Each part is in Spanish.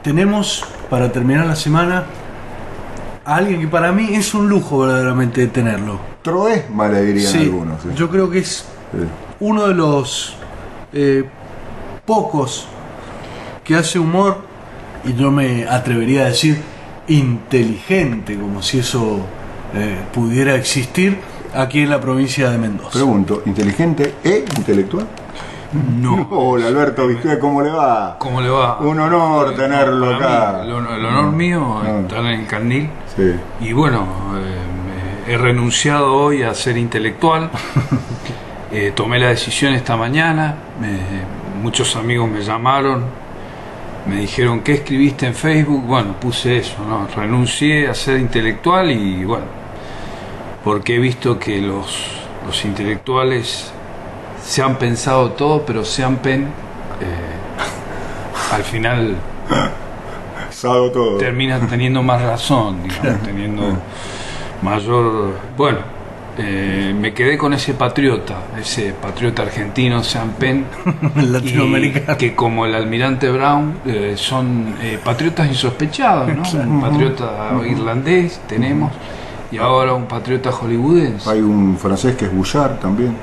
tenemos para terminar la semana a alguien que para mí es un lujo verdaderamente tenerlo. Troesma le dirían Sí, algunos. ¿Sí? yo creo que es uno de los pocos que hace humor, y yo me atrevería a decir inteligente, como si eso pudiera existir aquí en la provincia de Mendoza. Pregunto, ¿inteligente e intelectual? No. Hola Alberto Vizquia, ¿cómo le va? ¿Cómo le va? Un honor tenerlo Para acá. mí, el honor mío estar en el Candil. Sí. Y bueno, he renunciado hoy a ser intelectual. Tomé la decisión esta mañana. Muchos amigos me llamaron, me dijeron, ¿qué escribiste en Facebook? Bueno, puse eso, ¿no? Renuncié a ser intelectual y bueno, porque he visto que los intelectuales se han pensado todo, pero se han al final Sado todo. terminan teniendo más razón, digamos, teniendo mayor... Bueno, me quedé con ese patriota argentino, Sean Penn, Latinoamericano. que como el almirante Brown son patriotas insospechados, ¿no? Un patriota irlandés tenemos, y ahora un patriota hollywoodense. Hay un francés que es Bouchard también.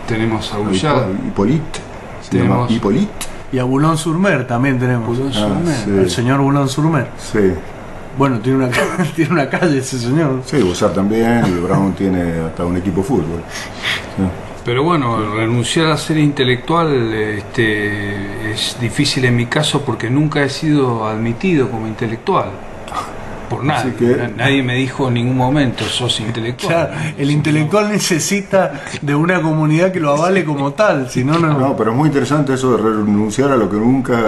Tenemos a Bouchard, Hippolyte. Se Tenemos- llama Hippolyte. Y a Boulogne-sur-Mer también tenemos. Boulogne-sur-Mer. Sí. El señor Boulogne-sur-Mer. Sí. Bueno, tiene una, tiene una calle ese señor. Sí, Bouchard también. Y Brown tiene hasta un equipo de fútbol. Sí. Pero bueno, renunciar a ser intelectual es difícil en mi caso porque nunca he sido admitido como intelectual. Por nadie. Así que- Nadie me dijo en ningún momento, sos intelectual. Claro, el intelectual necesita de una comunidad que lo avale como tal, si no, no. No, pero es muy interesante eso de renunciar a lo que nunca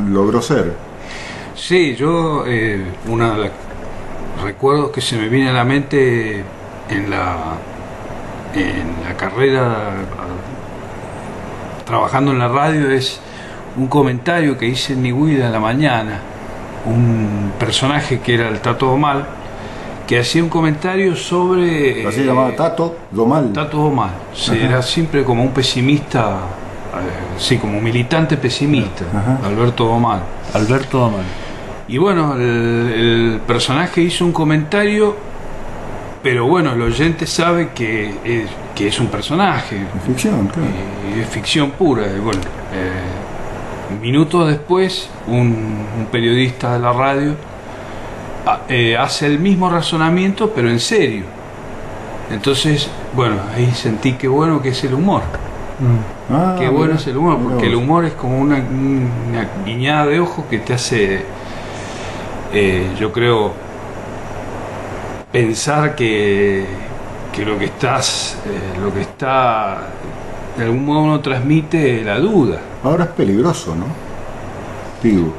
logró ser. Sí, yo, uno de los recuerdos que se me viene a la mente en la carrera, trabajando en la radio, es un comentario que hice en Nihuida en la mañana. Un personaje que era el Tato Domal, que hacía un comentario sobre... Así llamaba Tato Domal. Tato Domal, sí, era siempre como un pesimista, sí, como un militante pesimista, Ajá. Alberto Domal. Alberto Damal. Y bueno, el personaje hizo un comentario, pero bueno, el oyente sabe que es un personaje, Ficción, claro. y es ficción pura. Y bueno, minutos después, un periodista de la radio hace el mismo razonamiento, pero en serio. Entonces, bueno, ahí sentí que bueno que es el humor. Ah, Qué bueno mira, es el humor, mira porque el vos. humor es como una guiñada de ojo que te hace, yo creo, pensar que lo que está, de algún modo uno transmite la duda. Ahora es peligroso, ¿no? Digo,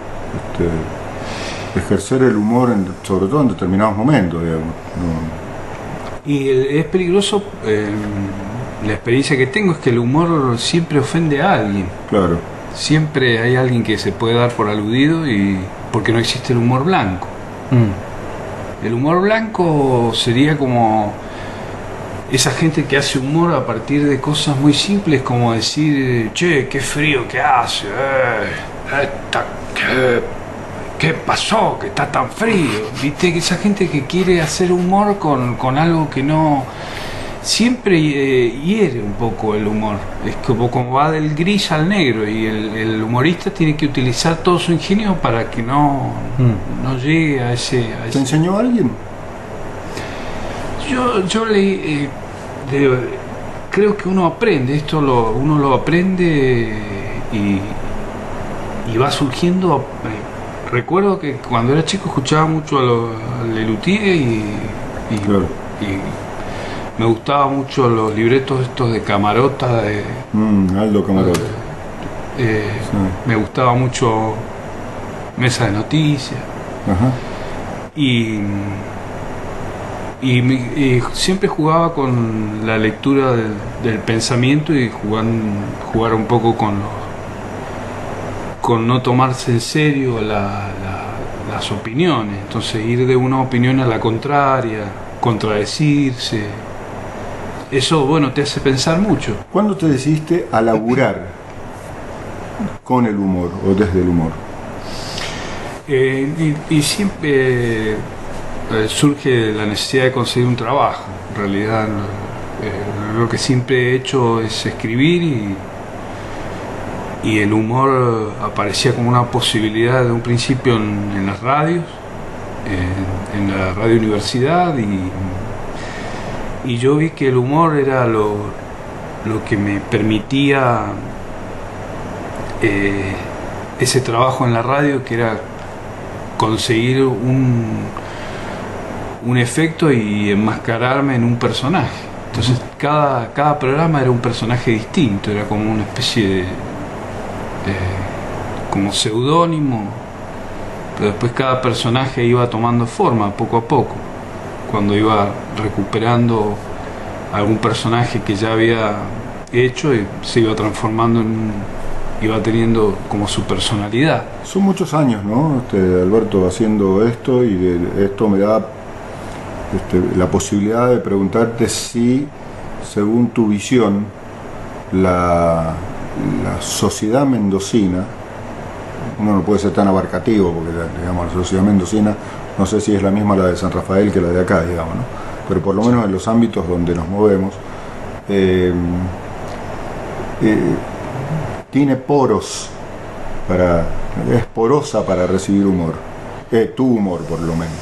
ejercer el humor, sobre todo en determinados momentos, digamos. No. Y es peligroso, la experiencia que tengo es que el humor siempre ofende a alguien. Claro. Siempre hay alguien que se puede dar por aludido, y porque no existe el humor blanco. El humor blanco sería como esa gente que hace humor a partir de cosas muy simples, como decir, che, qué frío que hace, ¿qué pasó? Que está tan frío. ¿Viste? Esa gente que quiere hacer humor con algo que no... Siempre hiere un poco el humor. Es como va del gris al negro, y el humorista tiene que utilizar todo su ingenio para que no llegue a ese... ¿Te enseñó a alguien? Yo leí, creo que uno aprende, uno lo aprende y va surgiendo. Recuerdo que cuando era chico escuchaba mucho a Lelutier Claro. y me gustaban mucho los libretos estos de Camarota, Aldo Camarota. me gustaba mucho Mesa de Noticias. Ajá. Y siempre jugaba con la lectura del pensamiento, y jugar un poco con no tomarse en serio las opiniones. Entonces ir de una opinión a la contraria, contradecirse, eso, bueno, te hace pensar mucho. ¿Cuándo te decidiste a laburar con el humor o desde el humor? Y siempre surge la necesidad de conseguir un trabajo. En realidad, lo que siempre he hecho es escribir y el humor aparecía como una posibilidad de un principio en las radios, en la radio universidad, y yo vi que el humor era lo que me permitía ese trabajo en la radio, que era conseguir un efecto y enmascararme en un personaje. Entonces cada programa era un personaje distinto, era como una especie de como seudónimo, pero después cada personaje iba tomando forma poco a poco, cuando iba recuperando algún personaje que ya había hecho y se iba transformando iba teniendo como su personalidad. Son muchos años, ¿no? Alberto, haciendo esto, y esto me da la posibilidad de preguntarte si, según tu visión, la sociedad mendocina, uno no puede ser tan abarcativo porque, digamos, la sociedad mendocina no sé si es la misma la de San Rafael que la de acá, digamos, ¿no? Pero por lo menos en los ámbitos donde nos movemos, tiene poros es porosa para recibir humor, tu humor por lo menos.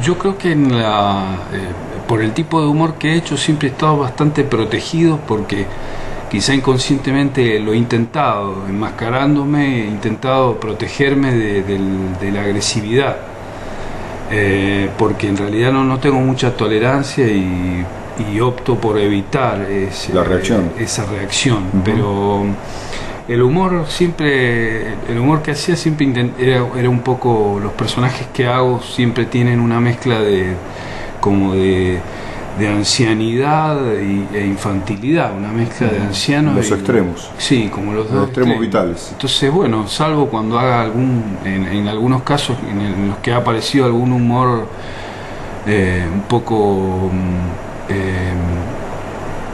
Yo creo que por el tipo de humor que he hecho siempre he estado bastante protegido, porque quizá inconscientemente lo he intentado, enmascarándome, he intentado protegerme de la agresividad, porque en realidad no tengo mucha tolerancia y opto por evitar esa reacción. Uh-huh. Pero el humor que hacía siempre era un poco, los personajes que hago siempre tienen una mezcla de ancianidad e infantilidad, una mezcla de anciano los extremos. Sí, como los dos extremos vitales. Entonces, bueno, salvo cuando haga en algunos casos en los que ha aparecido algún humor un poco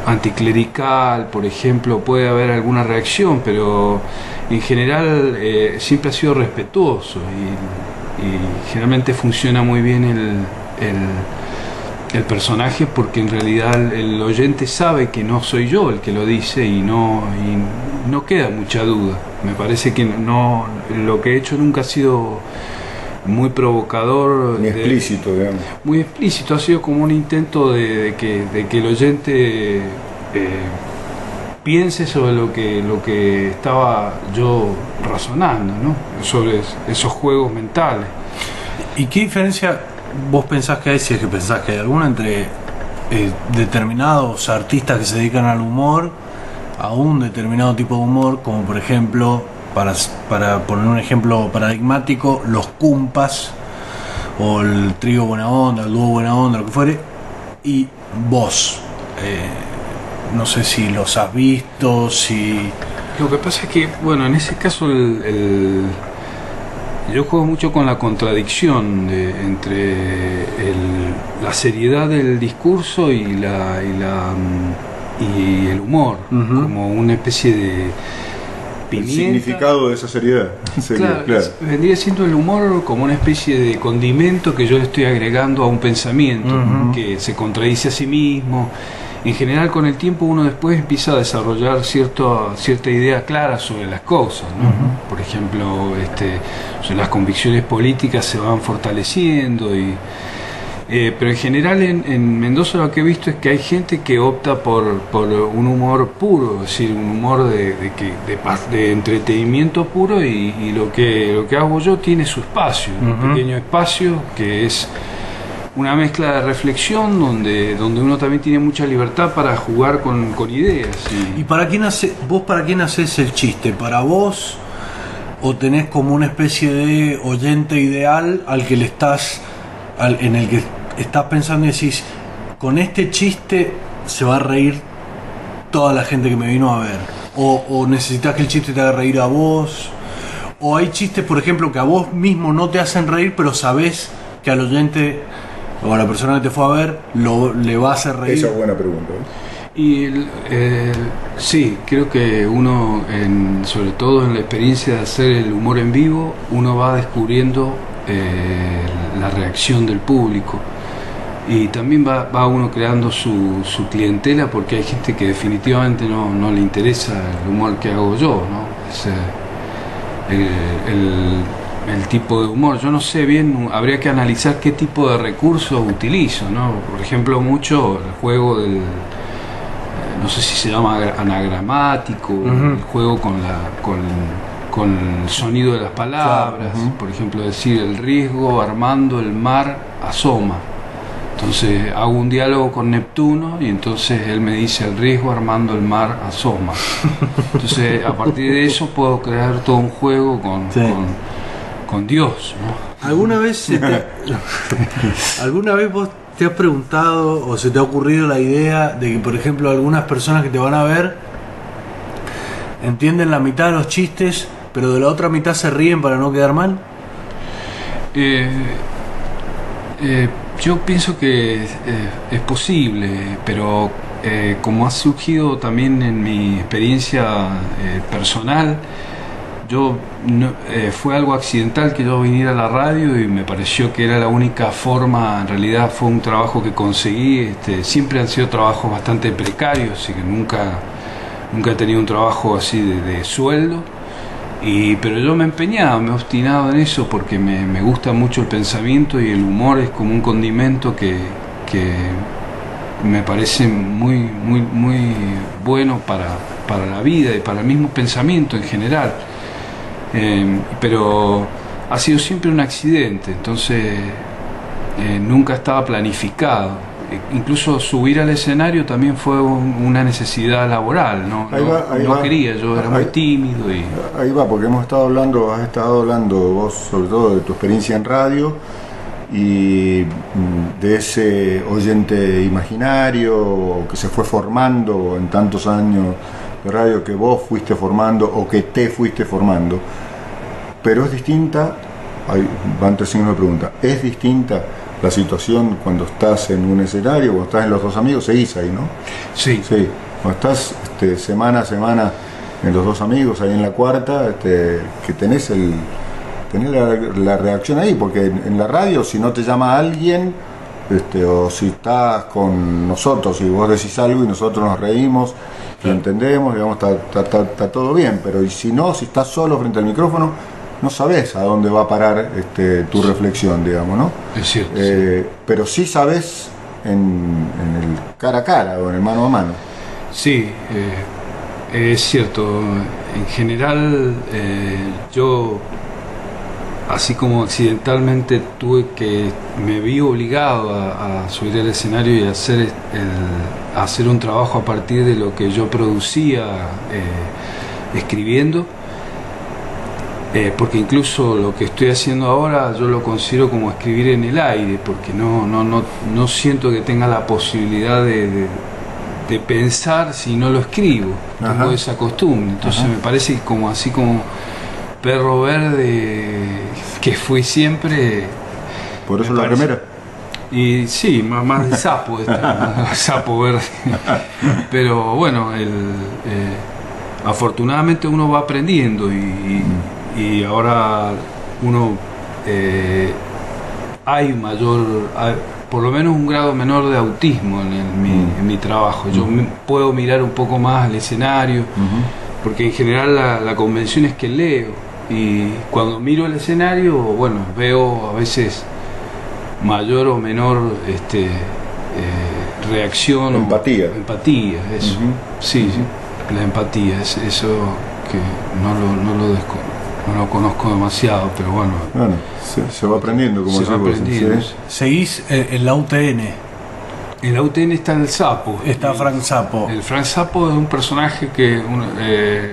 anticlerical, por ejemplo, puede haber alguna reacción, pero en general siempre ha sido respetuoso y generalmente funciona muy bien el personaje, porque en realidad el oyente sabe que no soy yo el que lo dice y no queda mucha duda. Me parece que lo que he hecho nunca ha sido muy provocador, muy explícito, digamos. Muy explícito, ha sido como un intento de que el oyente piense sobre lo que estaba yo razonando, ¿no? Sobre esos juegos mentales. ¿Y qué diferencia vos pensás que hay, si es que pensás que hay alguna, entre determinados artistas que se dedican al humor a un determinado tipo de humor, como por ejemplo, para poner un ejemplo paradigmático, los Cumpas o el trío Buena Onda, el dúo Buena Onda, lo que fuere, y vos? No sé si los has visto, si... Lo que pasa es que, bueno, en ese caso yo juego mucho con la contradicción entre la seriedad del discurso y el humor, uh-huh, como una especie de pimienta. El significado de esa seriedad. Claro. Vendría siendo el humor como una especie de condimento que yo le estoy agregando a un pensamiento, uh-huh, que se contradice a sí mismo. En general, con el tiempo uno después empieza a desarrollar cierta idea clara sobre las cosas, ¿no? Uh-huh. Por ejemplo, las convicciones políticas se van fortaleciendo pero en general en Mendoza lo que he visto es que hay gente que opta por un humor puro, es decir, un humor de entretenimiento puro, y lo que hago yo tiene su espacio, uh-huh, un pequeño espacio que es una mezcla de reflexión donde uno también tiene mucha libertad para jugar con ideas. ¿Y para quién haces el chiste? ¿Para vos? ¿O tenés como una especie de oyente ideal en el que estás pensando y decís, con este chiste se va a reír toda la gente que me vino a ver? ¿O necesitas que el chiste te haga reír a vos? ¿O hay chistes, por ejemplo, que a vos mismo no te hacen reír, pero sabés que al oyente o a la persona que te fue a ver le va a hacer reír? Esa es buena pregunta, Y sí, creo que uno, sobre todo en la experiencia de hacer el humor en vivo, uno va descubriendo la reacción del público. Y también va uno creando su clientela, porque hay gente que definitivamente no le interesa el humor que hago yo, ¿no? Es, el tipo de humor. Yo no sé bien, habría que analizar qué tipo de recursos utilizo, ¿no? Por ejemplo, mucho el juego del, no sé si se llama anagramático, el juego con el sonido de las palabras, por ejemplo, decir el riesgo armando el mar asoma. Entonces hago un diálogo con Neptuno y entonces él me dice el riesgo armando el mar asoma. Entonces a partir de eso puedo crear todo un juego con Dios, ¿no? ¿Alguna vez alguna vez vos te has preguntado o se te ha ocurrido la idea de que, por ejemplo, algunas personas que te van a ver entienden la mitad de los chistes, pero de la otra mitad se ríen para no quedar mal? Yo pienso que es posible, pero como ha surgido también en mi experiencia personal, fue algo accidental que yo viniera a la radio y me pareció que era la única forma. En realidad fue un trabajo que conseguí. Siempre han sido trabajos bastante precarios, así que nunca he tenido un trabajo así de sueldo. Pero yo me he empeñado, me he obstinado en eso porque me gusta mucho el pensamiento, y el humor es como un condimento que me parece muy, muy, muy bueno para la vida y para el mismo pensamiento en general. Pero ha sido siempre un accidente, entonces nunca estaba planificado. Incluso subir al escenario también fue una necesidad laboral, no quería, yo era muy tímido. Ahí va, porque has estado hablando vos sobre todo de tu experiencia en radio y de ese oyente imaginario que se fue formando en tantos años de radio, que vos fuiste formando o que te fuiste formando. Pero es distinta, van tres signos de pregunta, ¿es distinta la situación cuando estás en un escenario, cuando estás en Los Dos Amigos? Seguís ahí, ¿no? Sí. Cuando estás semana a semana en Los Dos Amigos, ahí en la cuarta, que tenés la reacción ahí, porque en la radio, si no te llama alguien, o si estás con nosotros y vos decís algo y nosotros nos reímos, lo entendemos, digamos, está todo bien. Pero y si no, si estás solo frente al micrófono, no sabés a dónde va a parar tu reflexión, digamos, ¿no? Es cierto. Pero sí sabés en el cara a cara o en el mano a mano. Sí, es cierto. En general, yo, así como accidentalmente me vi obligado a subir al escenario y a hacer un trabajo a partir de lo que yo producía escribiendo. Porque incluso lo que estoy haciendo ahora yo lo considero como escribir en el aire, porque no siento que tenga la posibilidad de pensar si no lo escribo. Tengo esa costumbre, entonces me parece como así como perro verde que fui siempre. Por eso la remera. Y sí, más de sapo, sapo verde. Pero bueno, afortunadamente uno va aprendiendo y ahora uno hay por lo menos un grado menor de autismo en mi trabajo. Yo puedo mirar un poco más al escenario, porque en general la convención es que leo, y cuando miro el escenario, bueno, veo a veces mayor o menor reacción. Empatía. Empatía, eso. Sí, la empatía, es eso que no lo conozco demasiado, pero bueno. Bueno, se va aprendiendo, como se va aprendiendo. ¿Sí? Seguís en la UTN. En la UTN está el Sapo. Está Frank Zappo. El Frank Zappo es un personaje que el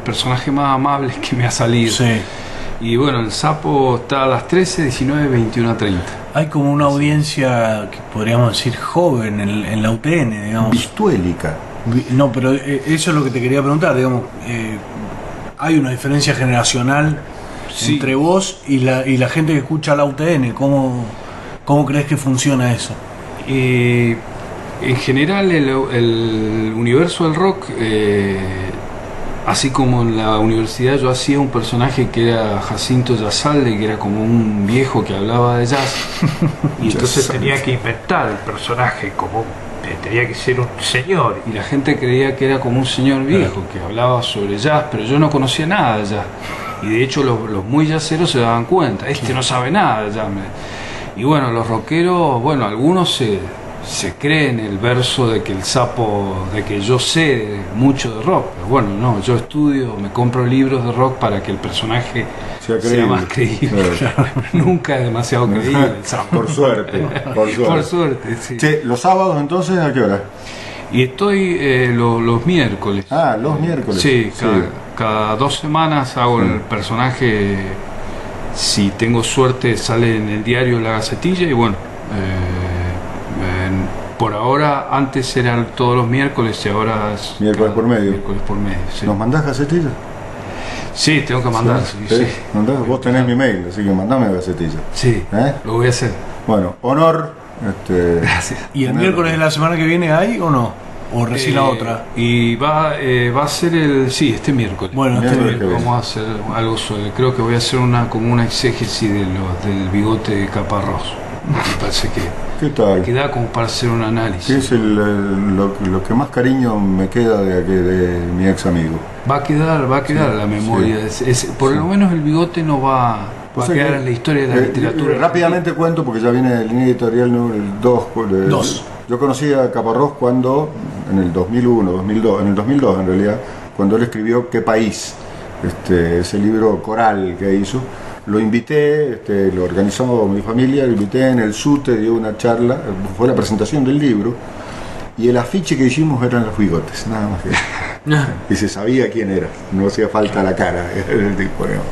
personaje más amable que me ha salido. Sí. Y bueno, el Sapo está a las 13, 19, 21 a 30. Hay como una audiencia que podríamos decir joven en la UTN, digamos. Vistuélica. No, pero eso es lo que te quería preguntar, digamos. Hay una diferencia generacional entre vos y la gente que escucha la UTN. ¿Cómo crees que funciona eso? En general el universo del rock, así como en la universidad yo hacía un personaje que era Jacinto Yazalde, que era como un viejo que hablaba de jazz, y entonces tenía que inventar el personaje como tenía que ser un señor, y la gente creía que era como un señor viejo que hablaba sobre jazz, pero yo no conocía nada de jazz, y de hecho los muy jazzeros se daban cuenta, no sabe nada de jazz. Y bueno, los rockeros, bueno, algunos se creen el verso de que el sapo, de que yo sé mucho de rock, pero bueno, no, yo estudio, me compro libros de rock para que el personaje sea más creíble. Claro. Nunca es demasiado creíble el sapo. Por suerte. Por suerte, sí. Che, ¿los sábados entonces a qué hora? Y estoy los miércoles. Ah, los miércoles. Sí, cada 2 semanas hago el personaje. Si tengo suerte sale en el diario La Gacetilla, y bueno, por ahora, antes eran todos los miércoles y ahora es miércoles por medio. Miércoles por medio, sí. ¿Nos mandás Gacetilla? Sí, tengo que mandar. Sí. ¿Mandás? Vos tenés mi mail, así que mandame Gacetilla. Sí, lo voy a hacer. Bueno, honor. Gracias. ¿Y el miércoles de la semana que viene hay o no? ¿O recién la otra? Y va a ser este miércoles. Bueno, este miércoles vamos a hacer algo sobre. Creo que voy a hacer como una exégesis del bigote de Caparrós. Me parece ¿Qué tal? que da como para hacer un análisis. ¿Qué es lo que más cariño me queda de mi ex amigo? Va a quedar la memoria. Sí. Por lo menos el bigote no va a quedar en la historia de la literatura. Rápidamente cuento, porque ya viene el línea editorial número 2. Yo conocí a Caparrós cuando, en el 2001, 2002, en el 2002 en realidad, cuando él escribió ¿Qué país? Ese libro coral que hizo. Lo invité, lo organizó mi familia, lo invité en el SUTE, dio una charla, fue la presentación del libro, y el afiche que hicimos eran los bigotes, nada más que. Y se sabía quién era, no hacía falta la cara, era el tipo, ¿no?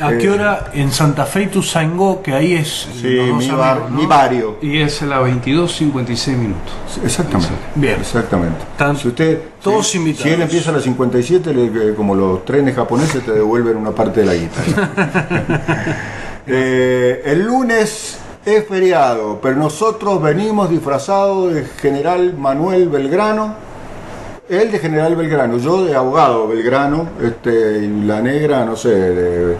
¿A qué hora en Santa Fe y Tuzangó, que ahí es mi barrio? Y es a las 22:56 minutos. Exactamente. Bien. Exactamente. Si usted, todos invitados. Si él empieza a las 57, como los trenes japoneses, te devuelven una parte de la guita. El lunes es feriado, pero nosotros venimos disfrazados de General Manuel Belgrano. Él de General Belgrano, yo de abogado Belgrano, y la negra, no sé, de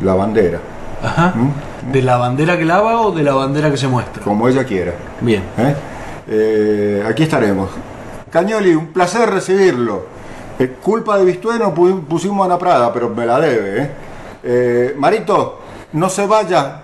la bandera. Ajá. ¿De la bandera que lava o de la bandera que se muestra? Como ella quiera. Bien. Aquí estaremos. Cañoli, un placer recibirlo. Culpa de Vistué no pusimos a Ana Prada, pero me la debe. Marito, no se vaya.